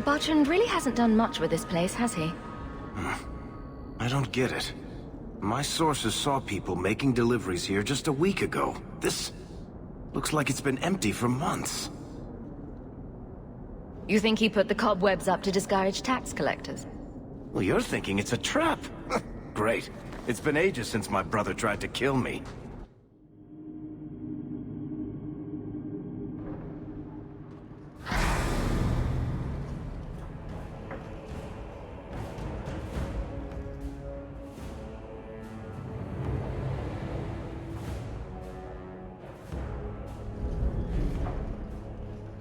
Bertrand really hasn't done much with this place, has he? I don't get it. My sources saw people making deliveries here just a week ago. This looks like it's been empty for months. You think he put the cobwebs up to discourage tax collectors? Well, you're thinking it's a trap. Great. It's been ages since my brother tried to kill me.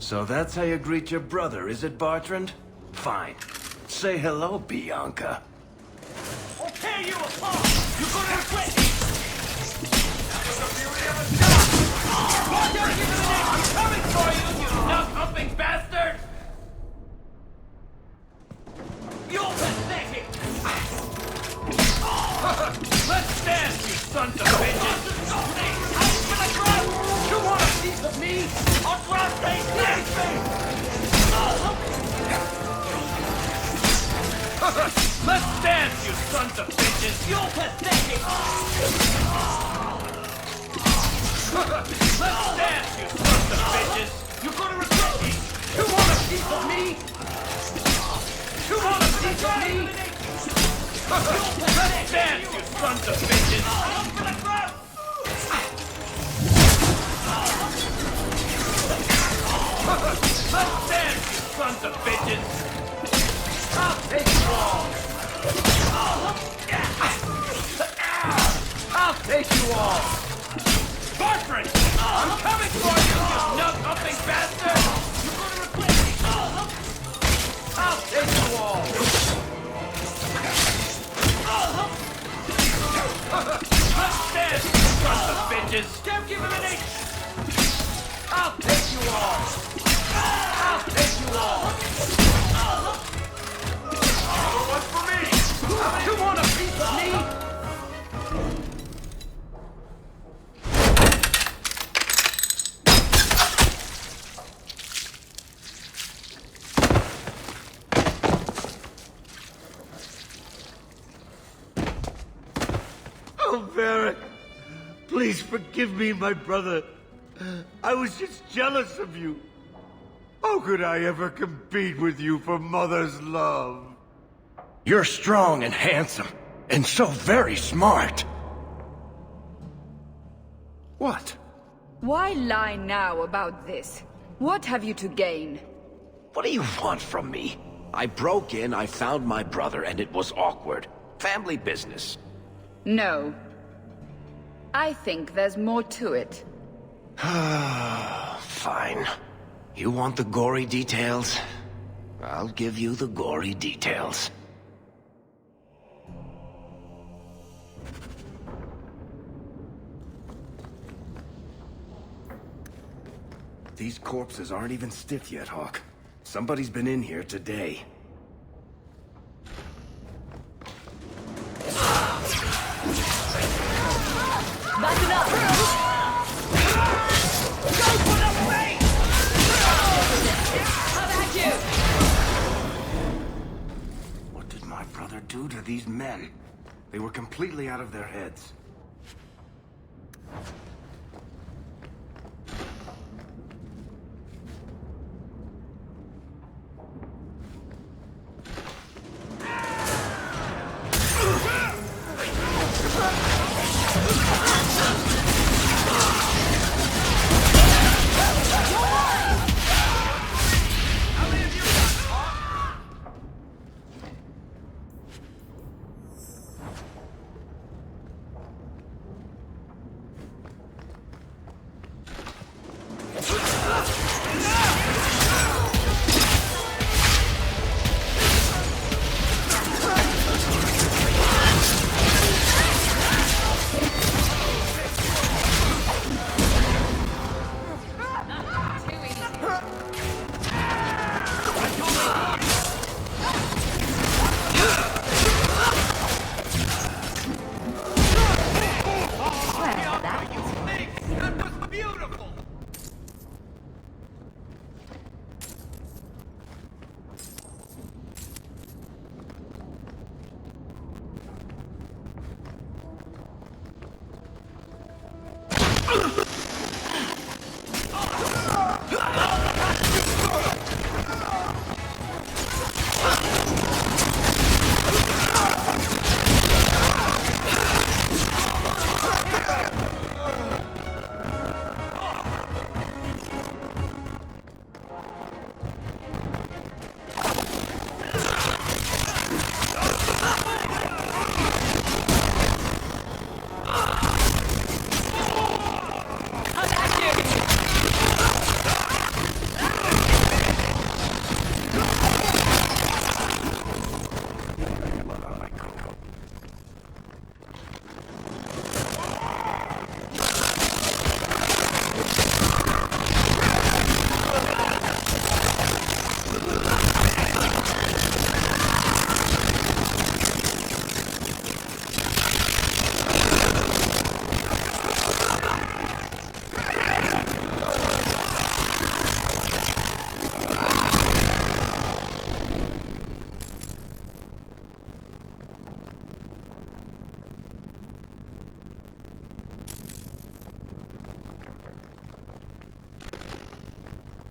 So that's how you greet your brother, is it, Bertrand? Fine. Say hello, Bianca. I'll tear you apart! You're gonna regret it! That's the beauty of a job! Watch out, give it an inch! I'm coming for you, you nut-humping bastard! You're pathetic! Let's dance, you sons of bitches! I'm gonna grab! You want a piece of me? I'll grab things next me! Let's dance, you sons of bitches! You're pathetic! Let's dance, you sons of bitches! You're gonna regret it! You want a piece of me? You want a piece of me? Let's dance, you sons of bitches! I'm gonna grab! Let's dance, you sons of bitches! I'll take you all! I'll take you all! Bertrand! I'm coming for you, you nut-humping bastard! You're gonna regret it! I'll take you all! Let's dance, you sons of bitches! Don't give him an inch! I'll take you all! I'll take you all! One for me! You want a piece of me? Oh, Varric! Please forgive me, my brother. I was just jealous of you. How could I ever compete with you for Mother's love? You're strong and handsome, and so very smart. What? Why lie now about this? What have you to gain? What do you want from me? I broke in, I found my brother, and it was awkward. Family business. No. I think there's more to it. Fine. You want the gory details? I'll give you the gory details. These corpses aren't even stiff yet, Hawk. Somebody's been in here today. Button up! Go for the face! How about you? What did my brother do to these men? They were completely out of their heads.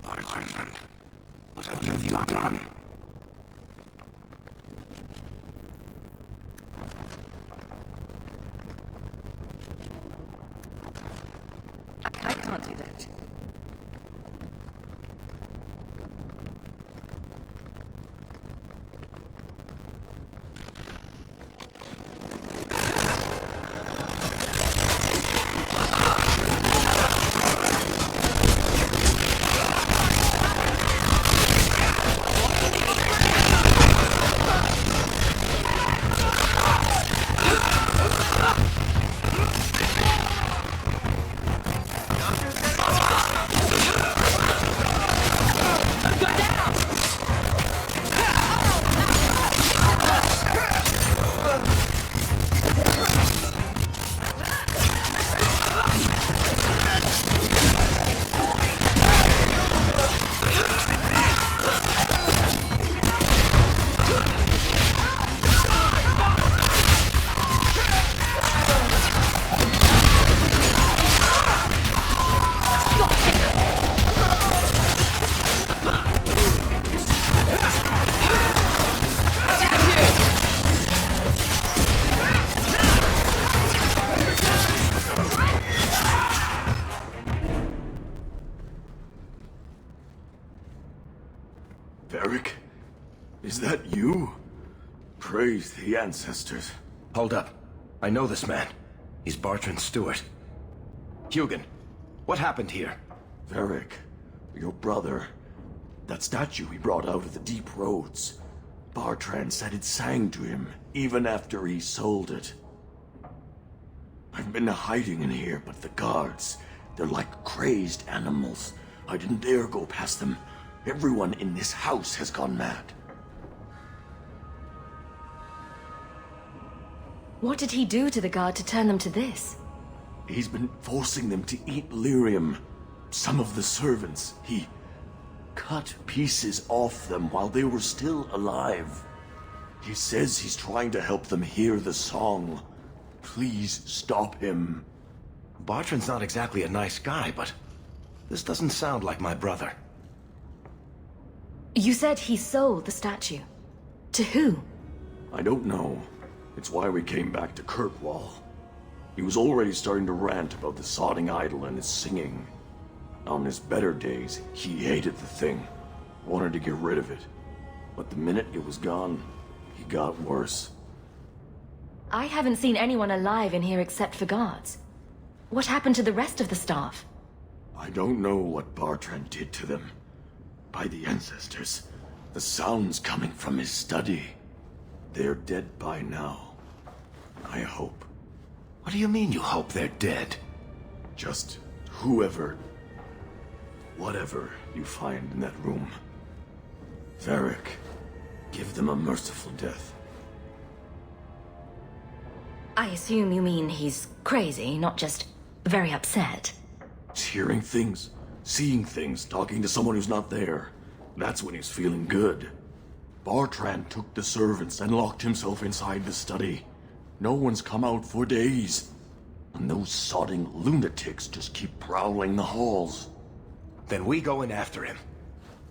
Bartender, what have you done? I can't do that. Varric? Is that you? Praise the ancestors. Hold up. I know this man. He's Bartrand Stewart. Hugin, what happened here? Varric, your brother. That statue he brought out of the deep roads. Bartrand said it sang to him, even after he sold it. I've been hiding in here, but the guards, they're like crazed animals. I didn't dare go past them. Everyone in this house has gone mad. What did he do to the guard to turn them to this? He's been forcing them to eat lyrium. Some of the servants, he cut pieces off them while they were still alive. He says he's trying to help them hear the song. Please stop him. Bartrand's not exactly a nice guy, but this doesn't sound like my brother. You said he sold the statue. To who? I don't know. It's why we came back to Kirkwall. He was already starting to rant about the sodding idol and his singing. On his better days, he hated the thing. Wanted to get rid of it. But the minute it was gone, he got worse. I haven't seen anyone alive in here except for guards. What happened to the rest of the staff? I don't know what Bartrand did to them. By the ancestors, the sound's coming from his study. They're dead by now. I hope. What do you mean you hope they're dead? Just whoever, whatever you find in that room. Varric, give them a merciful death. I assume you mean he's crazy, not just very upset. He's hearing things, seeing things, talking to someone who's not there. That's when he's feeling good. Bartrand took the servants and locked himself inside the study. No one's come out for days. And those sodding lunatics just keep prowling the halls. Then we go in after him.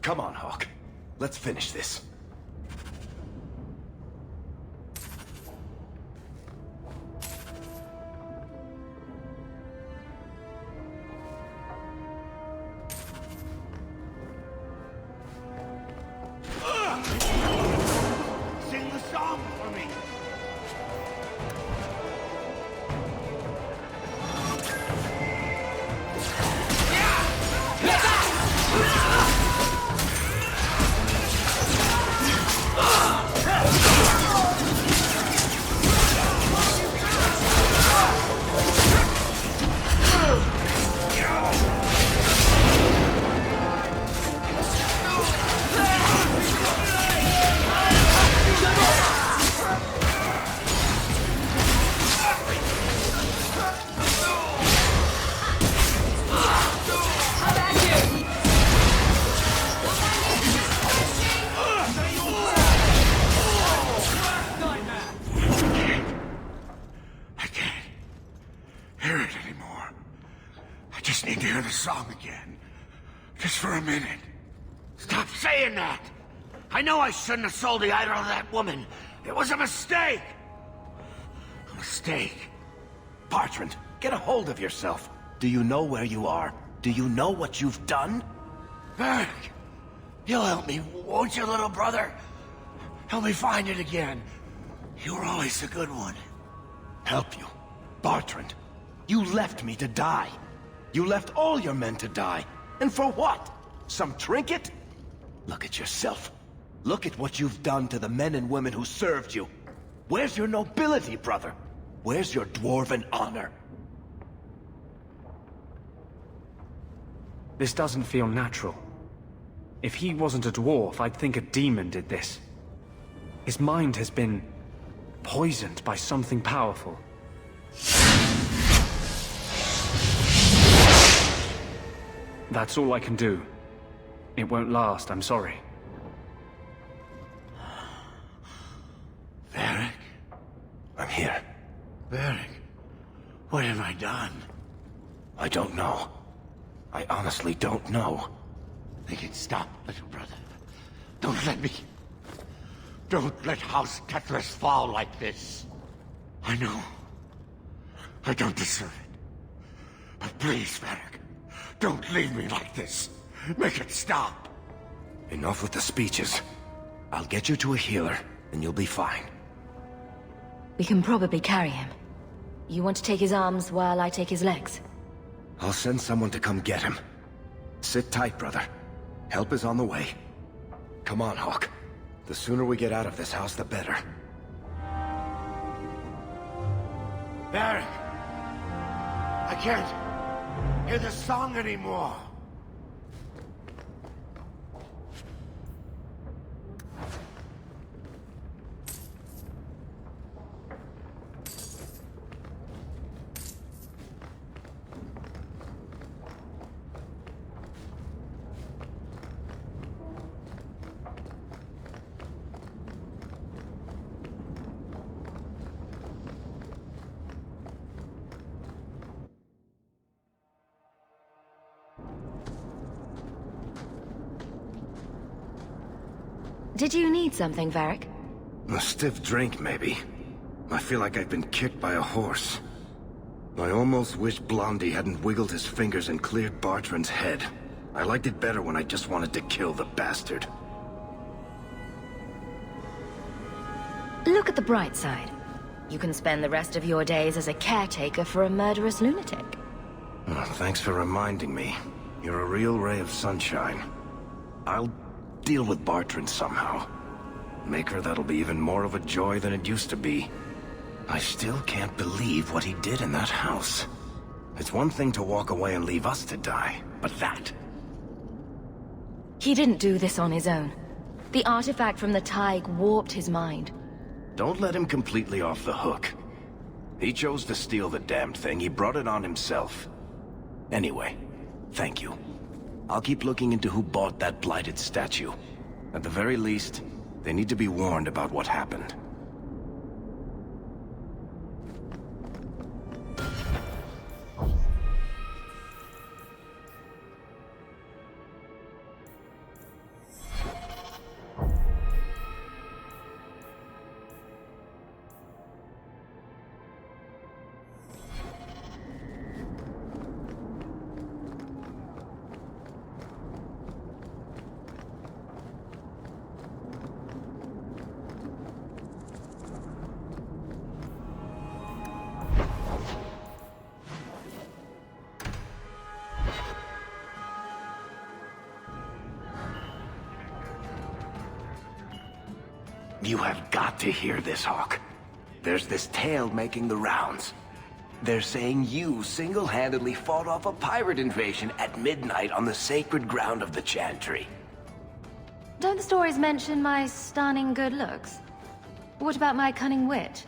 Come on, Hawk. Let's finish this. Sing the song for me! Hear it anymore. I just need to hear the song again. Just for a minute. saying that. I know I shouldn't have sold the idol to that woman. It was a mistake. A mistake. Bertrand, get a hold of yourself. Do you know where you are? Do you know what you've done? Varric, you'll help me, won't you, little brother? Help me find it again. You were always a good one. Help you? Bertrand, you left me to die. You left all your men to die. And for what? Some trinket? Look at yourself. Look at what you've done to the men and women who served you. Where's your nobility, brother? Where's your dwarven honor? This doesn't feel natural. If he wasn't a dwarf, I'd think a demon did this. His mind has been poisoned by something powerful. That's all I can do. It won't last, I'm sorry. Varric? I'm here. Varric, what have I done? I don't know. I honestly don't know. Make it stop, little brother. Don't let me... Don't let House Tetris fall like this. I know. I don't deserve it. But please, Varric, don't leave me like this. Make it stop. Enough with the speeches. I'll get you to a healer, and you'll be fine. We can probably carry him. You want to take his arms while I take his legs? I'll send someone to come get him. Sit tight, brother. Help is on the way. Come on, Hawk. The sooner we get out of this house, the better. Varric! I can't hear the song anymore. Did you need something, Varric? A stiff drink, maybe. I feel like I've been kicked by a horse. I almost wish Blondie hadn't wiggled his fingers and cleared Bertrand's head. I liked it better when I just wanted to kill the bastard. Look at the bright side. You can spend the rest of your days as a caretaker for a murderous lunatic. Oh, thanks for reminding me. You're a real ray of sunshine. I'll deal with Bertrand somehow. Make her that'll be even more of a joy than it used to be. I still can't believe what he did in that house. It's one thing to walk away and leave us to die, but that... He didn't do this on his own. The artifact from the Tig warped his mind. Don't let him completely off the hook. He chose to steal the damned thing. He brought it on himself. Anyway, thank you. I'll keep looking into who bought that blighted statue. At the very least, they need to be warned about what happened. You have got to hear this, Hawk. There's this tale making the rounds. They're saying you single-handedly fought off a pirate invasion at midnight on the sacred ground of the Chantry. Don't the stories mention my stunning good looks? What about my cunning wit?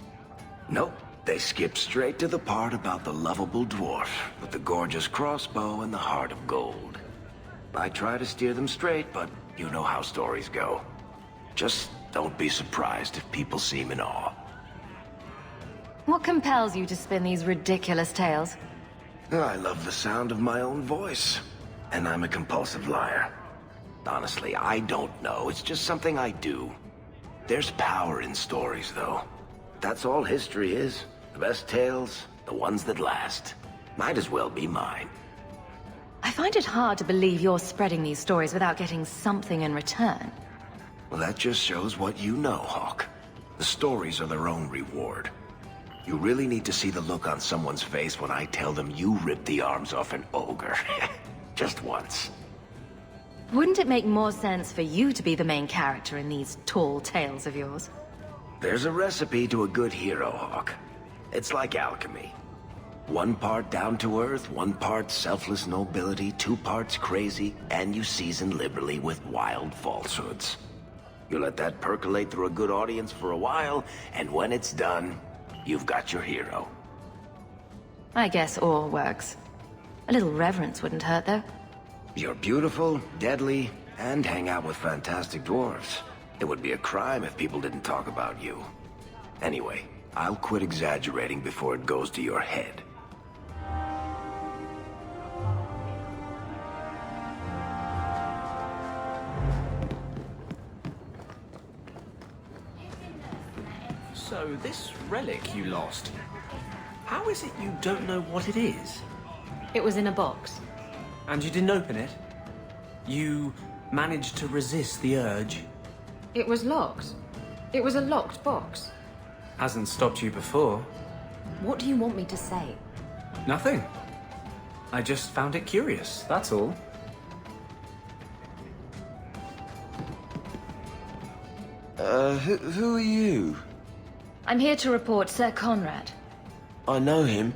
Nope. They skip straight to the part about the lovable dwarf with the gorgeous crossbow and the heart of gold. I try to steer them straight, but you know how stories go. Just don't be surprised if people seem in awe. What compels you to spin these ridiculous tales? I love the sound of my own voice, and I'm a compulsive liar. Honestly, I don't know. It's just something I do. There's power in stories, though. That's all history is. The best tales, the ones that last. Might as well be mine. I find it hard to believe you're spreading these stories without getting something in return. Well, that just shows what you know, Hawk. The stories are their own reward. You really need to see the look on someone's face when I tell them you ripped the arms off an ogre. Just once. Wouldn't it make more sense for you to be the main character in these tall tales of yours? There's a recipe to a good hero, Hawk. It's like alchemy. 1 part down to earth, 1 part selfless nobility, 2 parts crazy, and you season liberally with wild falsehoods. You let that percolate through a good audience for a while, and when it's done, you've got your hero. I guess all works. A little reverence wouldn't hurt, though. You're beautiful, deadly, and hang out with fantastic dwarves. It would be a crime if people didn't talk about you. Anyway, I'll quit exaggerating before it goes to your head. So, this relic you lost, how is it you don't know what it is? It was in a box. And you didn't open it? You managed to resist the urge? It was locked. It was a locked box. Hasn't stopped you before. What do you want me to say? Nothing. I just found it curious, that's all. Who are you? I'm here to report Sir Conrad. I know him.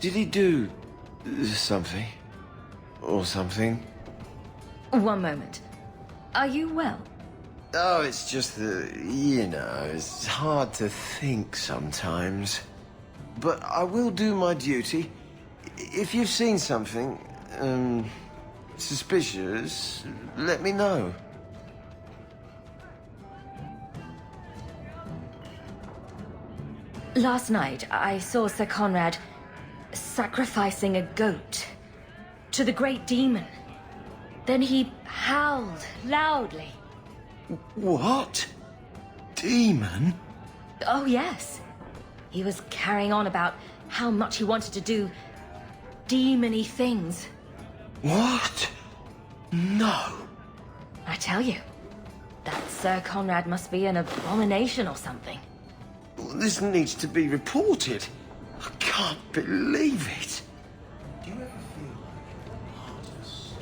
Did he do something? Or something? One moment. Are you well? Oh, it's just that, you know, it's hard to think sometimes. But I will do my duty. If you've seen something, suspicious, let me know. Last night, I saw Sir Conrad sacrificing a goat to the great demon. Then he howled loudly. What? Demon? Oh, yes. He was carrying on about how much he wanted to do demon-y things. What? No. I tell you, that Sir Conrad must be an abomination or something. This needs to be reported. I can't believe it. Do you ever feel like your heart and soul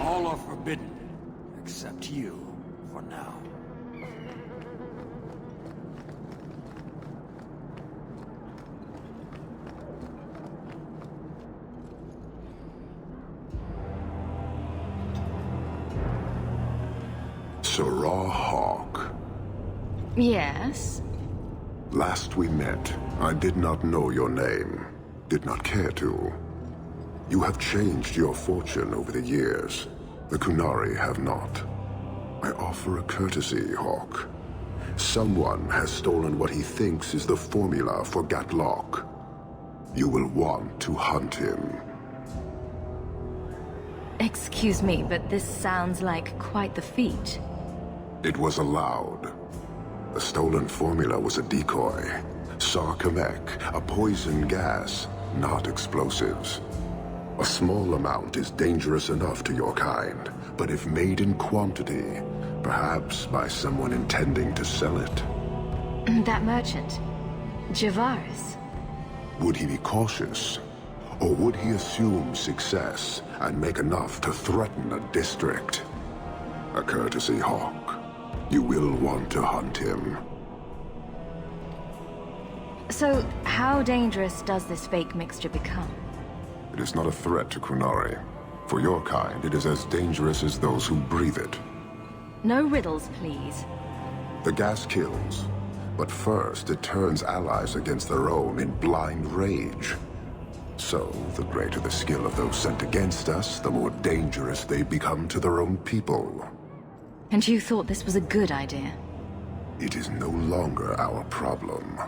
All are forbidden, except you, for now. Sarah Hawk. Yes? Last we met, I did not know your name. Did not care to. You have changed your fortune over the years. The Kunari have not. I offer a courtesy, Hawk. Someone has stolen what he thinks is the formula for Gatlock. You will want to hunt him. Excuse me, but this sounds like quite the feat. It was allowed. The stolen formula was a decoy. Sarkamek, a poison gas, not explosives. A small amount is dangerous enough to your kind, but if made in quantity, perhaps by someone intending to sell it. That merchant, Javaris. Would he be cautious? Or would he assume success and make enough to threaten a district? A courtesy, Hawk. You will want to hunt him. So, how dangerous does this fake mixture become? It is not a threat to Kunari. For your kind, it is as dangerous as those who breathe it. No riddles, please. The gas kills, but first it turns allies against their own in blind rage. So, the greater the skill of those sent against us, the more dangerous they become to their own people. And you thought this was a good idea? It is no longer our problem.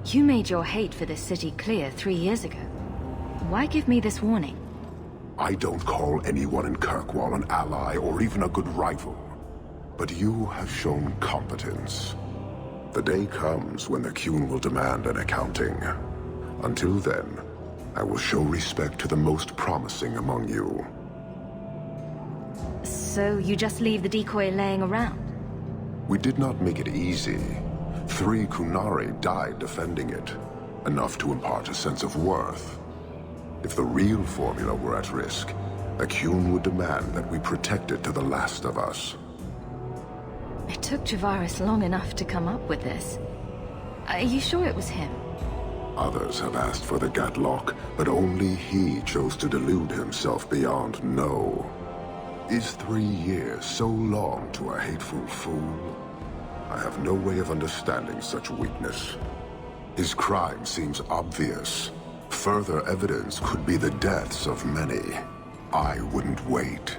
You made your hate for this city clear 3 years ago. Why give me this warning? I don't call anyone in Kirkwall an ally or even a good rival. But you have shown competence. The day comes when the Qun will demand an accounting. Until then, I will show respect to the most promising among you. So you just leave the decoy laying around? We did not make it easy. 3 Kunari died defending it, enough to impart a sense of worth. If the real formula were at risk, a Qun would demand that we protect it to the last of us. It took Javaris long enough to come up with this. Are you sure it was him? Others have asked for the Gatlock, but only he chose to delude himself beyond no. Is 3 years so long to a hateful fool? I have no way of understanding such weakness. His crime seems obvious. Further evidence could be the deaths of many. I wouldn't wait.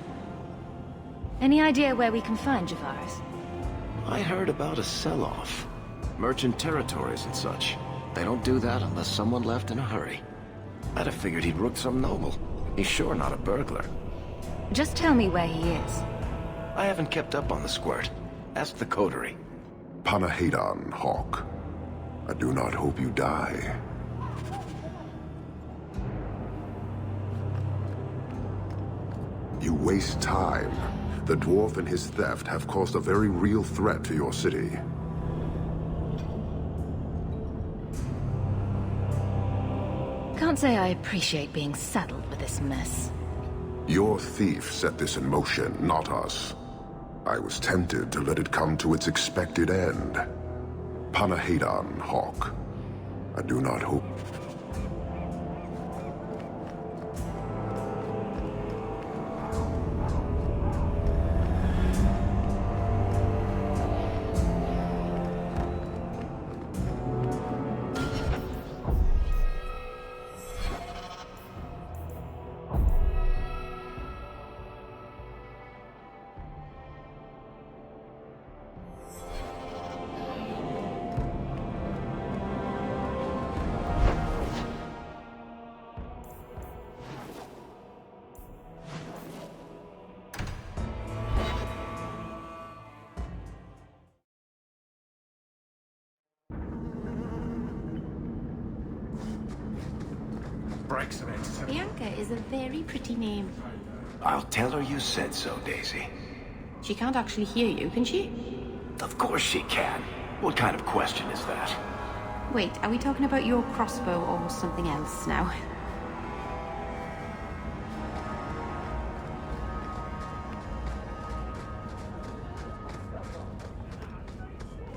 Any idea where we can find Javaris? I heard about a sell-off. Merchant territories and such. They don't do that unless someone left in a hurry. I'd have figured he'd rooked some noble. He's sure not a burglar. Just tell me where he is. I haven't kept up on the squirt. Ask the coterie. Panahedon, Hawk. I do not hope you die. You waste time. The dwarf and his theft have caused a very real threat to your city. Can't say I appreciate being saddled with this mess. Your thief set this in motion, not us. I was tempted to let it come to its expected end. Panahedon, Hawk. I do not hope... Bianca is a very pretty name. I'll tell her you said so, Daisy. She can't actually hear you, can she? Of course she can. What kind of question is that? Wait, are we talking about your crossbow or something else now?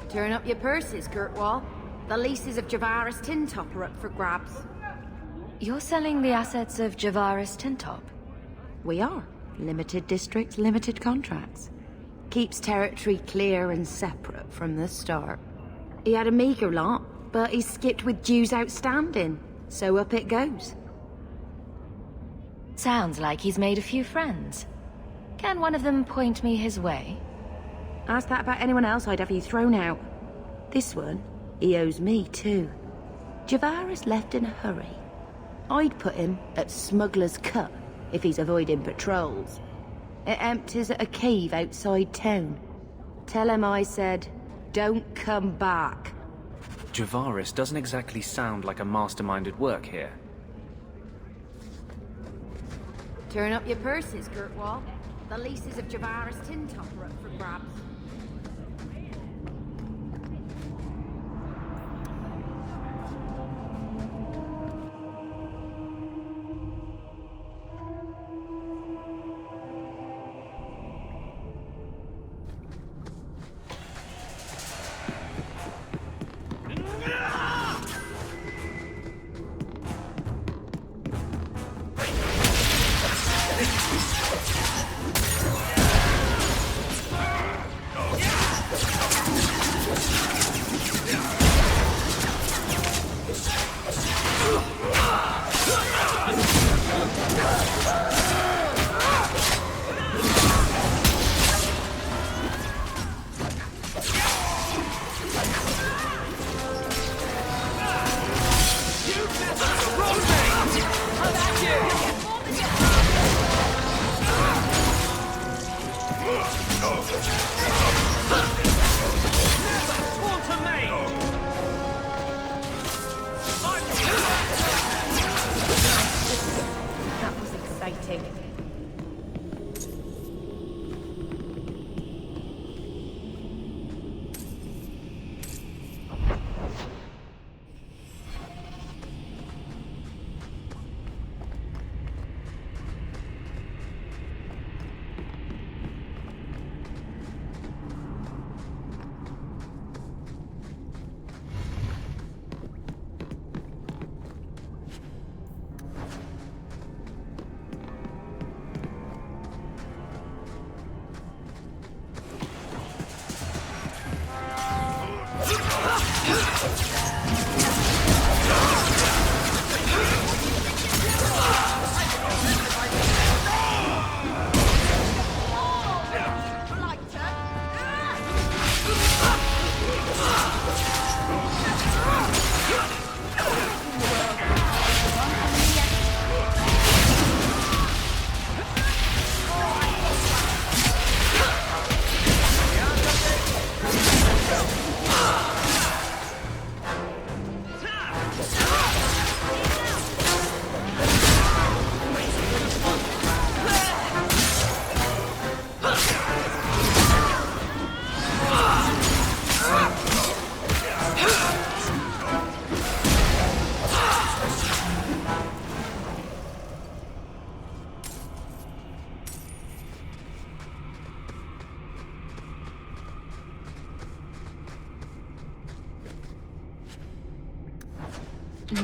Turn up your purses, Kirkwall. The leases of Javaris Tintop are up for grabs. You're selling the assets of Javaris Tintop? We are. Limited districts, limited contracts. Keeps territory clear and separate from the start. He had a meager lot, but he skipped with dues outstanding. So up it goes. Sounds like he's made a few friends. Can one of them point me his way? Ask that about anyone else, I'd have you thrown out. This one, he owes me too. Javaris left in a hurry. I'd put him at Smuggler's Cut if he's avoiding patrols. It empties at a cave outside town. Tell him I said, don't come back. Javaris doesn't exactly sound like a mastermind at work here. Turn up your purses, Girtwall. The leases of Javaris Tintop are up for grabs. That was exciting.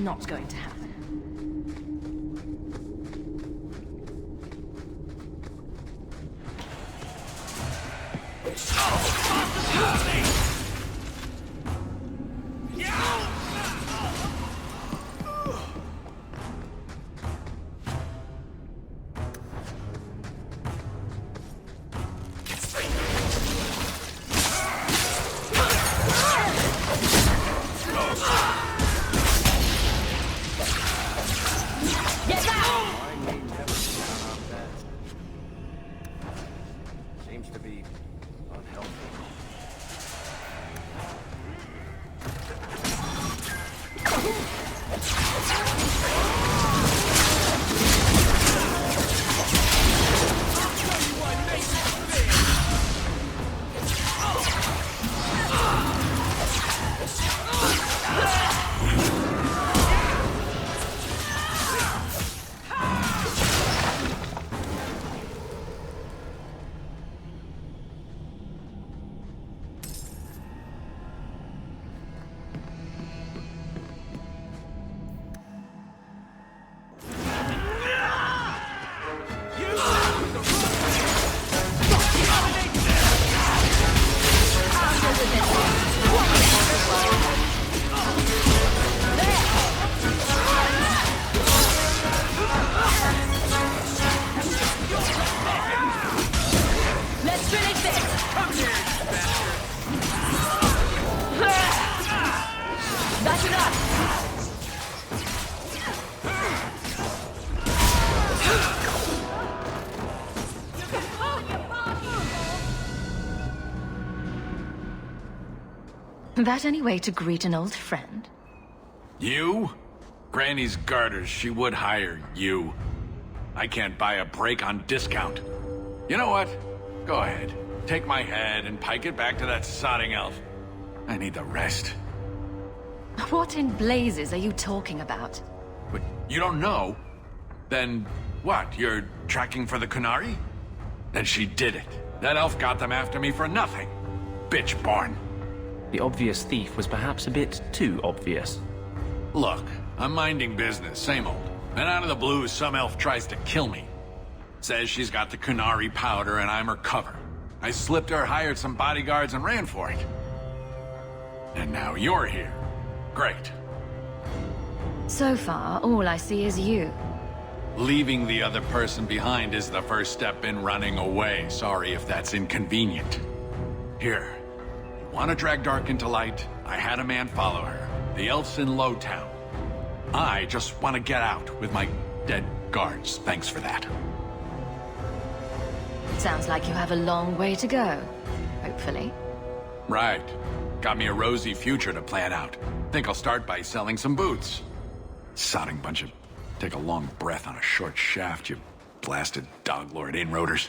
Not going to happen. Seems to be unhealthy. Come here, you bastard! That's enough! That any way to greet an old friend? You? Granny's garters, she would hire you. I can't buy a break on discount. You know what? Go ahead. Take my head and pike it back to that sodding elf. I need the rest. What in blazes are you talking about? But you don't know? Then what? You're tracking for the Kunari? Then she did it. That elf got them after me for nothing. Bitch born. The obvious thief was perhaps a bit too obvious. Look, I'm minding business, same old. And out of the blue, some elf tries to kill me. Says she's got the Kunari powder and I'm her cover. I slipped her, hired some bodyguards, and ran for it. And now you're here. Great. So far, all I see is you. Leaving the other person behind is the first step in running away. Sorry if that's inconvenient. Here. You want to drag Dark into light? I had a man follow her. The elf's in Lowtown. I just want to get out with my dead guards. Thanks for that. Sounds like you have a long way to go, hopefully. Right. Got me a rosy future to plan out. Think I'll start by selling some boots. Sodding bunch of... Take a long breath on a short shaft, you blasted dog-lord inroaders.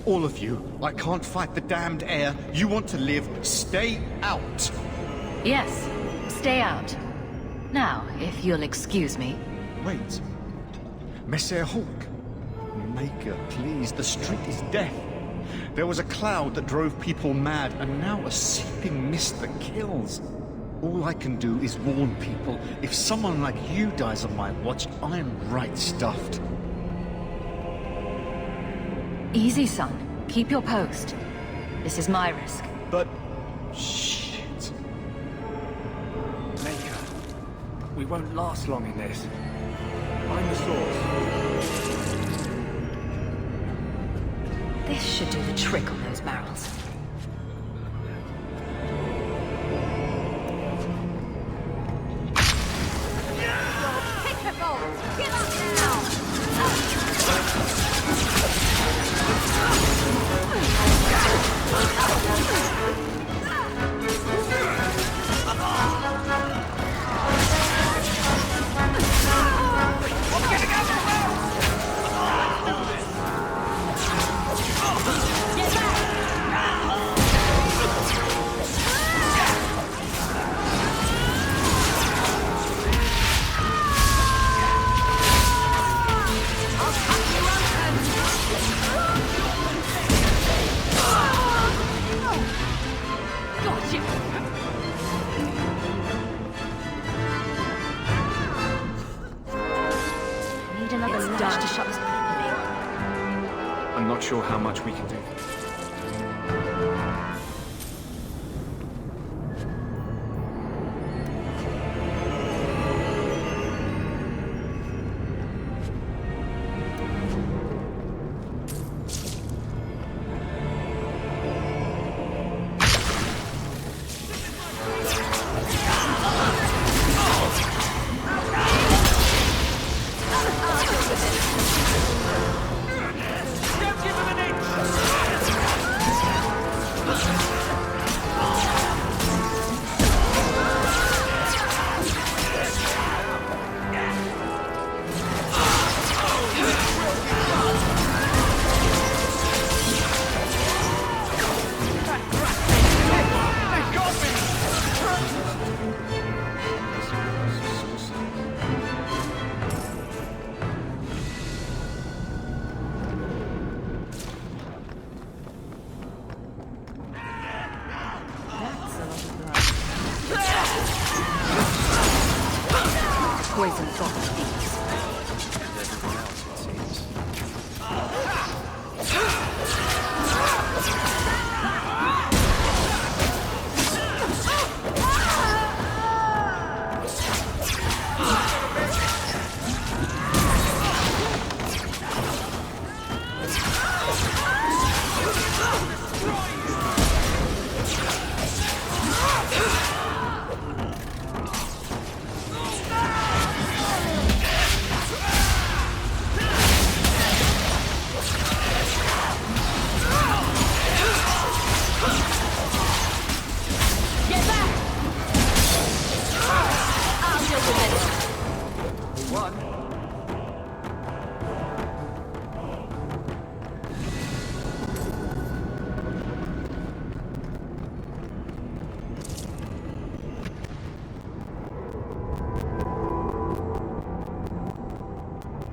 All of you, I can't fight the damned air. You want to live, stay out. Yes, stay out. Now, if you'll excuse me. Wait. Messer Hulk. Maker, please, the street is death. There was a cloud that drove people mad, and now a seeping mist that kills. All I can do is warn people. If someone like you dies on my watch, I'm right stuffed. Easy, son. Keep your post. This is my risk. But... shit. Maker, we won't last long in this. Find the source. This should do the trick on those barrels. I'm not sure how much we can do. Don't give him an inch! poison got these? Everyone else, it seems.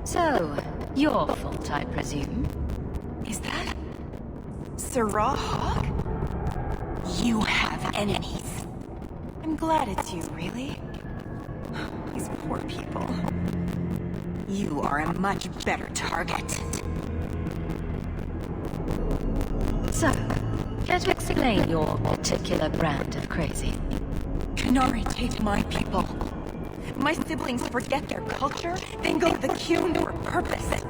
So, your fault, I presume? Is that Sirrah Hawk? You have enemies. I'm glad it's you, really. These poor people. You are a much better target. So, care to explain your particular brand of crazy? Canary take my people. My siblings forget their culture, then go to the Qun for purposes.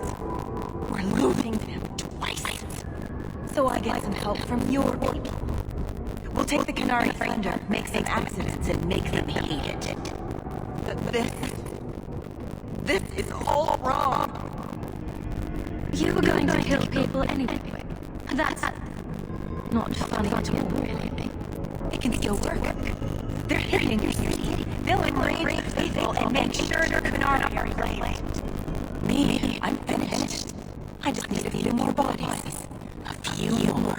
We're losing them twice. So I get some help from your people. We'll take the Canary thunder, make some accidents, and make them hate it. This is all wrong. You were going to kill people anyway. That's not funny at all, really. It can still work. They're hitting your city. They'll enrage the faithful and make sure your Canary are played. Me, I'm finished. I just need a few more bodies. A few more.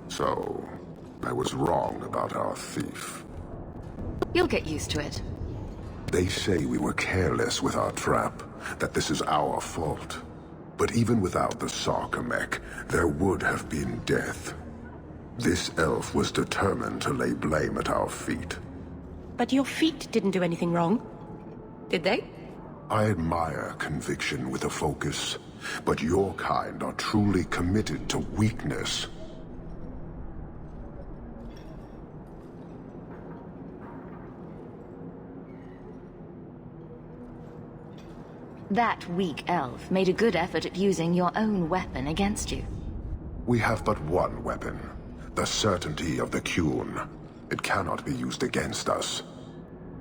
So, I was wrong about our thief. You'll get used to it. They say we were careless with our trap, that this is our fault. But even without the Sarcomech, there would have been death. This elf was determined to lay blame at our feet. But your feet didn't do anything wrong, did they? I admire conviction with a focus, but your kind are truly committed to weakness. That weak elf made a good effort at using your own weapon against you. We have but one weapon, the certainty of the Qun. It cannot be used against us.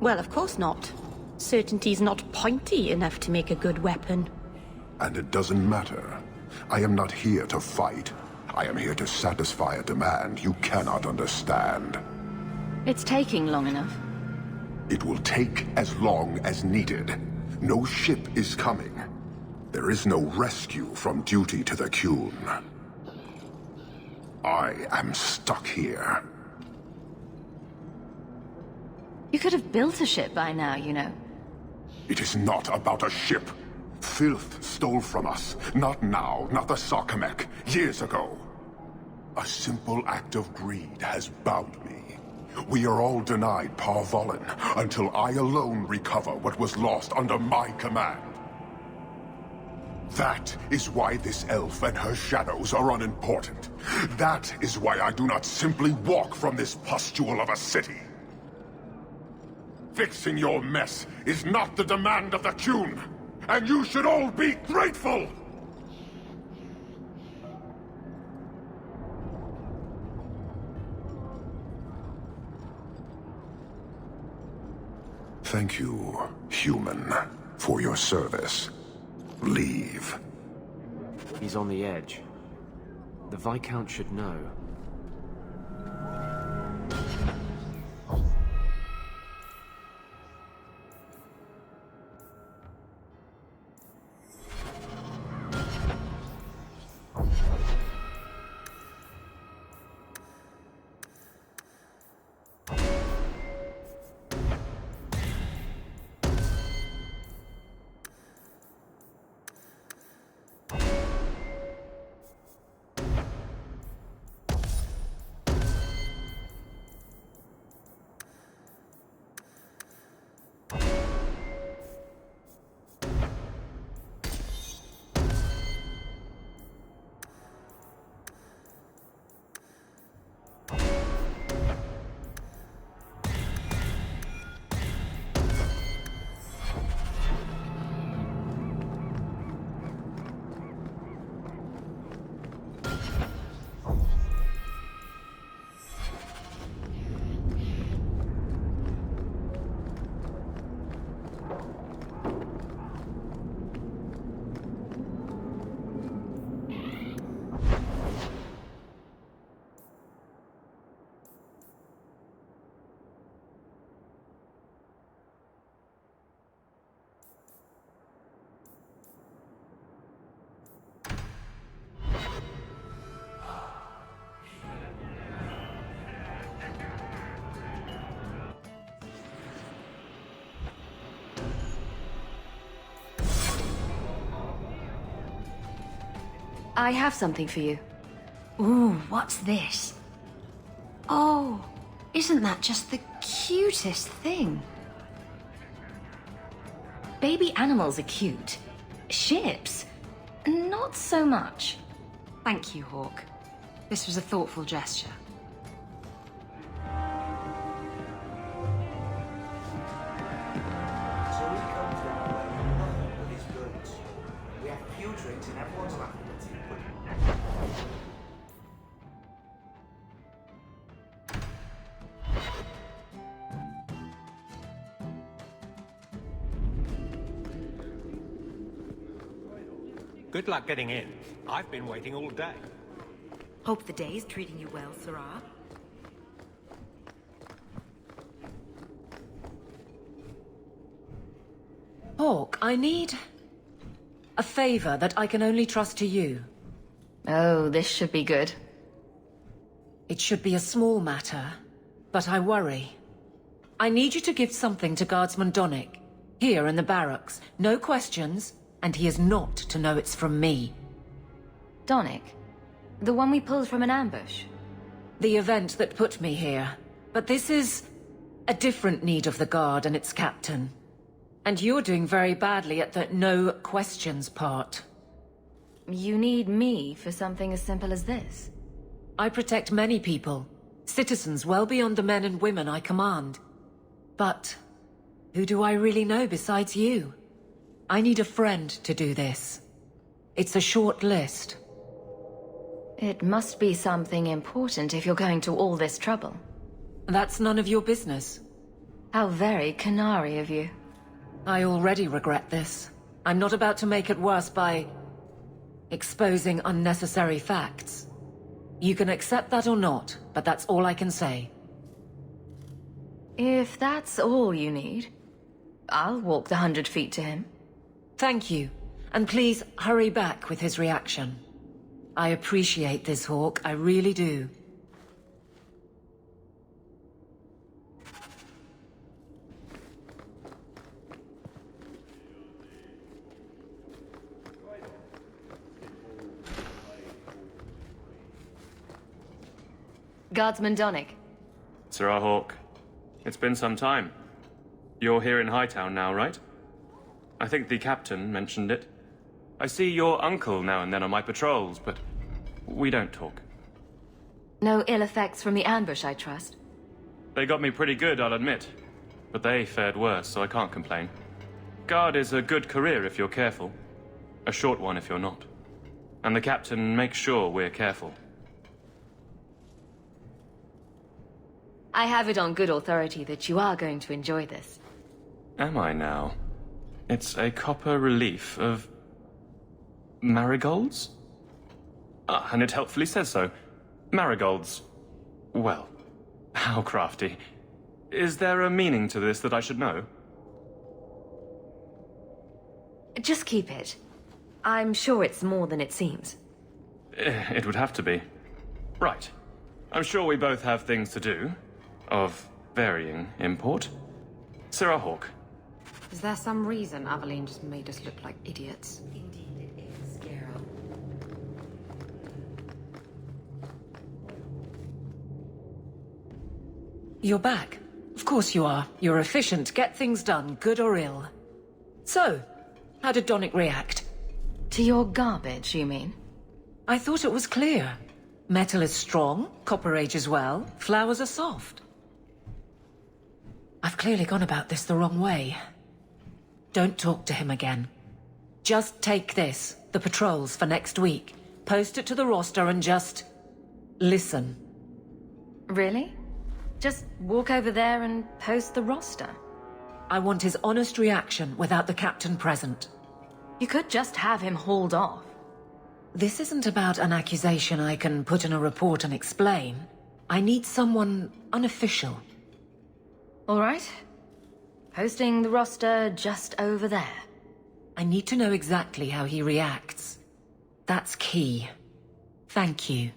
Well, of course not. Certainty's not pointy enough to make a good weapon. And it doesn't matter. I am not here to fight. I am here to satisfy a demand you cannot understand. It's taking long enough. It will take as long as needed. No ship is coming. There is no rescue from duty to the Qun. I am stuck here. You could have built a ship by now, you know. It is not about a ship. Filth stole from us. Not now, not the Sarkamek. Years ago. A simple act of greed has bound me. We are all denied Parvolin until I alone recover what was lost under my command. That is why this elf and her shadows are unimportant. That is why I do not simply walk from this pustule of a city. Fixing your mess is not the demand of the Qun, and you should all be grateful! Thank you, human, for your service. Leave. He's on the edge. The Viscount should know. I have something for you. Ooh, what's this? Oh, isn't that just the cutest thing? Baby animals are cute. Ships, not so much. Thank you, Hawk. This was a thoughtful gesture. So we come to our way, nothing but his goods. We have a few drinks and everyone's laughing at you, but... Good luck getting in. I've been waiting all day. Hope the day's treating you well, Sirrah. Hawk, I need a favor that I can only trust to you. Oh, this should be good. It should be a small matter, but I worry. I need you to give something to Guardsman Donnic, here in the barracks. No questions, and he is not to know it's from me. Donnic? The one we pulled from an ambush? The event that put me here. But this is a different need of the Guard and its captain. And you're doing very badly at the no questions part. You need me for something as simple as this? I protect many people. Citizens well beyond the men and women I command. But who do I really know besides you? I need a friend to do this. It's a short list. It must be something important if you're going to all this trouble. That's none of your business. How very canary of you. I already regret this. I'm not about to make it worse by exposing unnecessary facts. You can accept that or not, but that's all I can say. If that's all you need, I'll walk the 100 feet to him. Thank you, and please hurry back with his reaction. I appreciate this, Hawk, I really do. Guardsman Donnick. Sirrah Hawk, it's been some time. You're here in Hightown now, right? I think the captain mentioned it. I see your uncle now and then on my patrols, but we don't talk. No ill effects from the ambush, I trust? They got me pretty good, I'll admit. But they fared worse, so I can't complain. Guard is a good career if you're careful. A short one if you're not. And the captain makes sure we're careful. I have it on good authority that you are going to enjoy this. Am I now? It's a copper relief of marigolds? Ah, and it helpfully says so. Marigolds. Well, how crafty. Is there a meaning to this that I should know? Just keep it. I'm sure it's more than it seems. It would have to be. Right. I'm sure we both have things to do. Of varying import. Sirrah Hawk. Is there some reason AVELINE just made us look like idiots? Indeed it is, Geralt. You're back. Of course you are. You're efficient, get things done, good or ill. So, how did Donnick react? To your garbage, you mean? I thought it was clear. Metal is strong, copper ages well, flowers are soft. I've clearly gone about this the wrong way. Don't talk to him again. Just take this, the patrols for next week. Post it to the roster and just listen. Really? Just walk over there and post the roster? I want his honest reaction without the captain present. You could just have him hauled off. This isn't about an accusation I can put in a report and explain. I need someone unofficial. All right. Posting the roster just over there. I need to know exactly how he reacts. That's key. Thank you.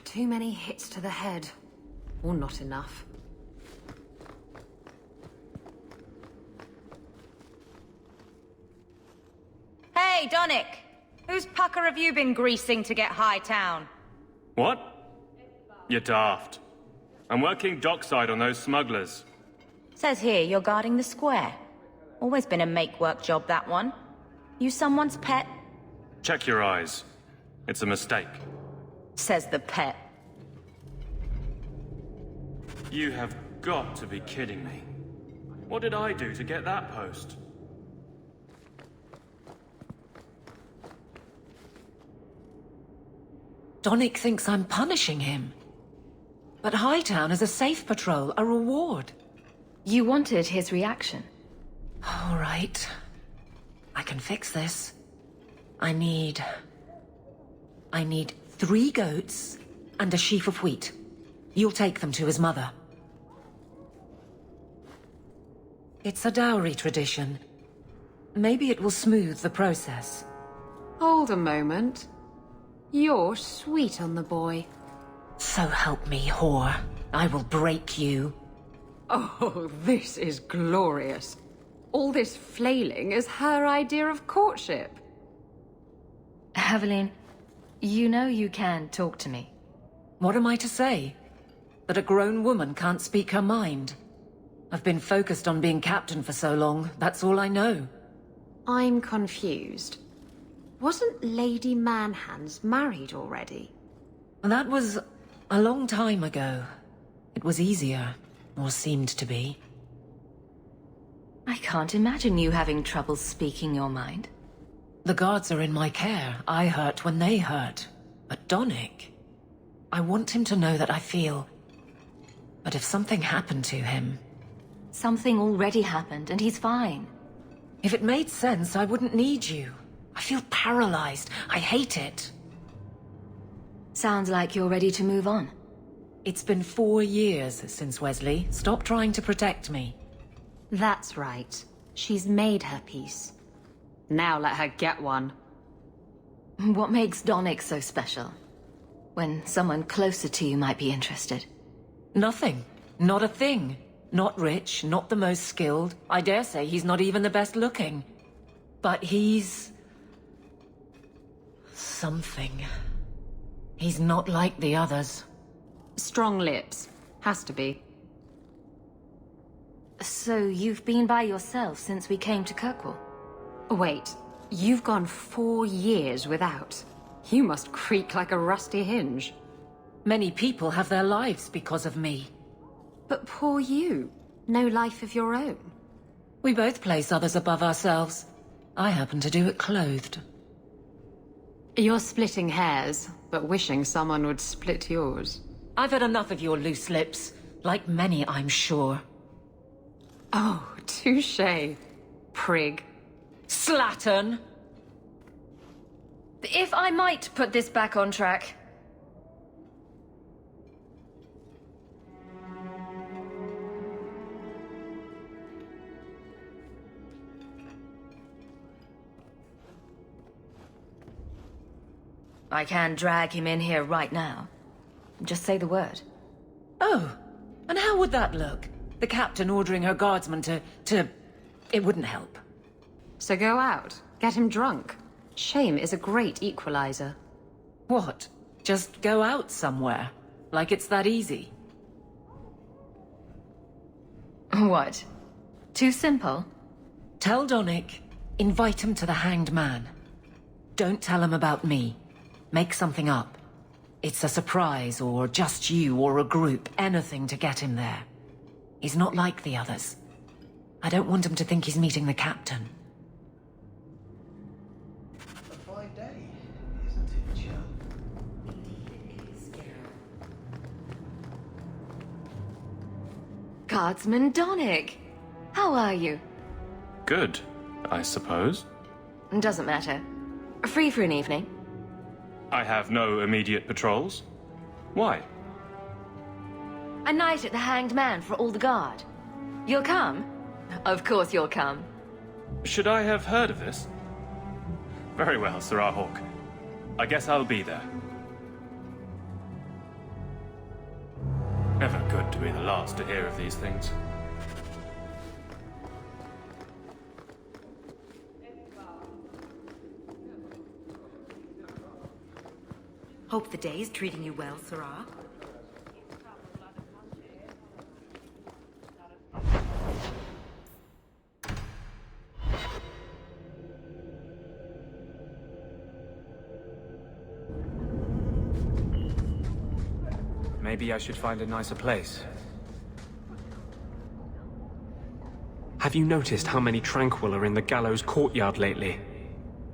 Too many hits to the head. Or not enough. Hey, Donnick! Whose pucker have you been greasing to get Hightown? What? You're daft. I'm working dockside on those smugglers. Says here you're guarding the square. Always been a make-work job, that one. You someone's pet? Check your eyes. It's a mistake. Says the pet. You have got to be kidding me. What did I do to get that post? Donnick thinks I'm punishing him. But Hightown is a safe patrol, a reward. You wanted his reaction. All right. I can fix this. I need 3 goats and a sheaf of wheat. You'll take them to his mother. It's a dowry tradition. Maybe it will smooth the process. Hold a moment. You're sweet on the boy. So help me, whore. I will break you. Oh, this is glorious. All this flailing is her idea of courtship. AVELINE, you know you can talk to me. What am I to say? That a grown woman can't speak her mind? I've been focused on being captain for so long, that's all I know. I'm confused. Wasn't Lady Manhands married already? That was a long time ago. It was easier, or seemed to be. I can't imagine you having trouble speaking your mind. The guards are in my care. I hurt when they hurt. But Donnick... I want him to know that I feel... But if something happened to him... Something already happened, and he's fine. If it made sense, I wouldn't need you. I feel paralyzed. I hate it. Sounds like you're ready to move on. It's been 4 years since Wesley. Stop trying to protect me. That's right. She's made her peace. Now let her get one. What makes Donnic so special? When someone closer to you might be interested. Nothing. Not a thing. Not rich, not the most skilled. I dare say he's not even the best looking. But he's... something. He's not like the others. Strong lips. Has to be. So you've been by yourself since we came to Kirkwall? Wait, you've gone 4 years without. You must creak like a rusty hinge. Many people have their lives because of me. But poor you. No life of your own. We both place others above ourselves. I happen to do it clothed. You're splitting hairs, but wishing someone would split yours. I've had enough of your loose lips. Like many, I'm sure. Oh, touché. Prig. Slattern! If I might put this back on track. I can drag him in here right now. Just say the word. Oh, and how would that look? The captain ordering her guardsmen to... It wouldn't help. So go out. Get him drunk. Shame is a great equalizer. What? Just go out somewhere? Like it's that easy? What? Too simple? Tell Donnic, invite him to the Hanged Man. Don't tell him about me. Make something up. It's a surprise, or just you, or a group, anything to get him there. He's not like the others. I don't want him to think he's meeting the captain. A fine day, isn't it, Joe? Indeed it is, Geralt. Guardsman Donnic! How are you? Good, I suppose. Doesn't matter. Free for an evening? I have no immediate patrols. Why? A night at the Hanged Man for all the guard. You'll come? Of course you'll come. Should I have heard of this? Very well, Sir Hawk. I guess I'll be there. Never good to be the last to hear of these things. Hope the day's treating you well, Sarah. Maybe I should find a nicer place. Have you noticed how many Tranquil are in the gallows courtyard lately?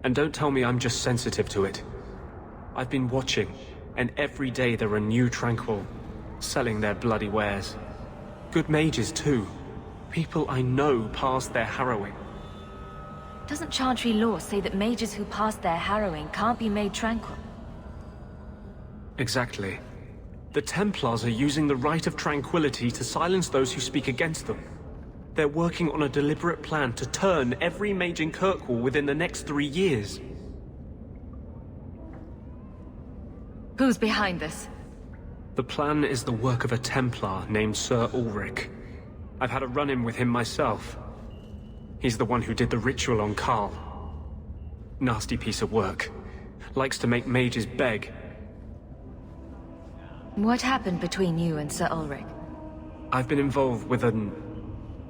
And don't tell me I'm just sensitive to it. I've been watching, and every day there are new Tranquil, selling their bloody wares. Good mages too. People I know pass their harrowing. Doesn't Chantry law say that mages who pass their harrowing can't be made tranquil? Exactly. The Templars are using the right of tranquility to silence those who speak against them. They're working on a deliberate plan to turn every mage in Kirkwall within the next 3 years. Who's behind this? The plan is the work of a Templar named Sir Ulrich. I've had a run-in with him myself. He's the one who did the ritual on Karl. Nasty piece of work. Likes to make mages beg. What happened between you and Sir Ulrich? I've been involved with an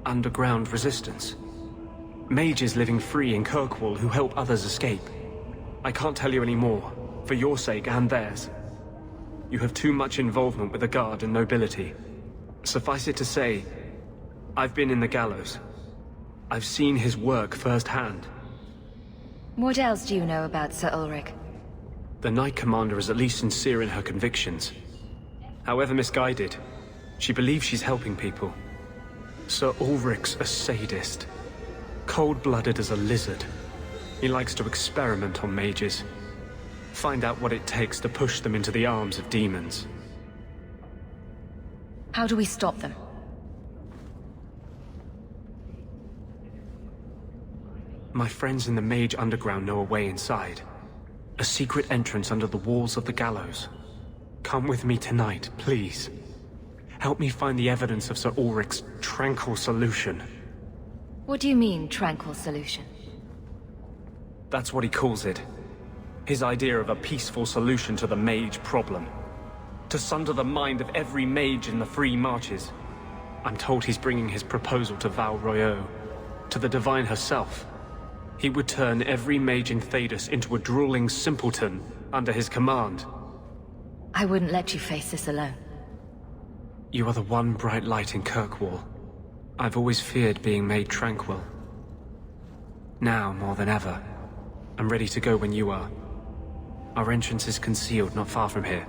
underground resistance. Mages living free in Kirkwall who help others escape. I can't tell you any more, for your sake and theirs. You have too much involvement with the Guard and nobility. Suffice it to say, I've been in the gallows. I've seen his work firsthand. What else do you know about Sir Ulrich? The Knight Commander is at least sincere in her convictions. However misguided, she believes she's helping people. Sir Ulrich's a sadist. Cold-blooded as a lizard. He likes to experiment on mages. Find out what it takes to push them into the arms of demons. How do we stop them? My friends in the Mage Underground know a way inside. A secret entrance under the walls of the gallows. Come with me tonight, please. Help me find the evidence of Sir Ulrich's tranquil solution. What do you mean, tranquil solution? That's what he calls it. His idea of a peaceful solution to the mage problem. To sunder the mind of every mage in the Free Marches. I'm told he's bringing his proposal to Val Royeaux, to the Divine herself. He would turn every mage in Thedas into a drooling simpleton under his command. I wouldn't let you face this alone. You are the one bright light in Kirkwall. I've always feared being made tranquil. Now, more than ever, I'm ready to go when you are. Our entrance is concealed not far from here.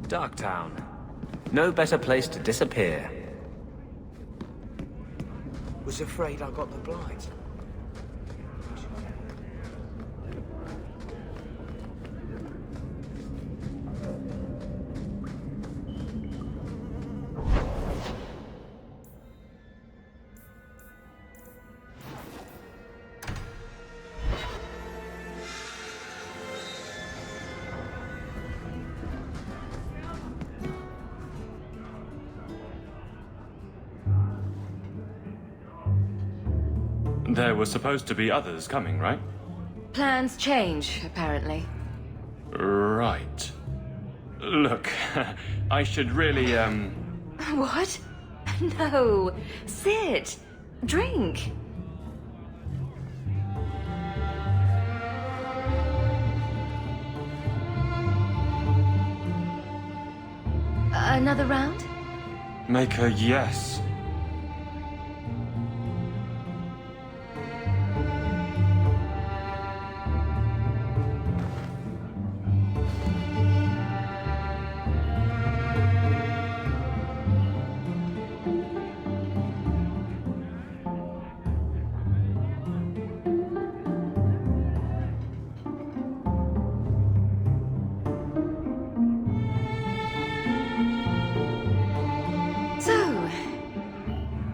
Darktown. No better place to disappear. Was afraid I got the blight. There were supposed to be others coming, right? Plans change, apparently. Right. Look, I should really, What? No. Sit. Drink. Another round? Make a yes.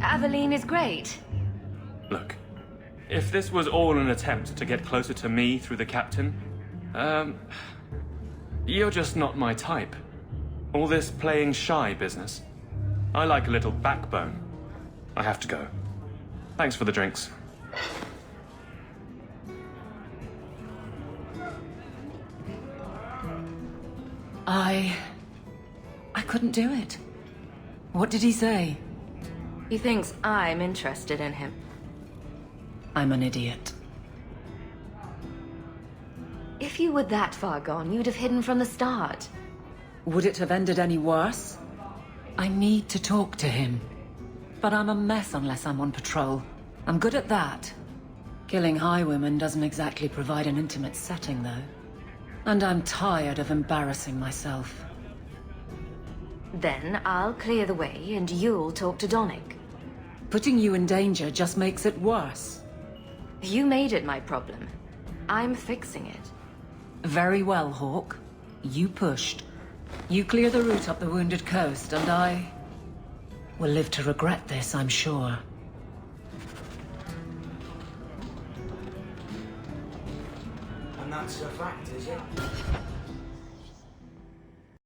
AVELINE is great. Look, if this was all an attempt to get closer to me through the captain, you're just not my type. All this playing shy business. I like a little backbone. I have to go. Thanks for the drinks. I couldn't do it. What did he say? He thinks I'm interested in him. I'm an idiot. If you were that far gone, you'd have hidden from the start. Would it have ended any worse? I need to talk to him. But I'm a mess unless I'm on patrol. I'm good at that. Killing highwaymen doesn't exactly provide an intimate setting, though. And I'm tired of embarrassing myself. Then I'll clear the way and you'll talk to Donnic. Putting you in danger just makes it worse. You made it my problem. I'm fixing it. Very well, Hawk. You pushed. You clear the route up the Wounded Coast, and I will live to regret this, I'm sure. And that's a fact, is it?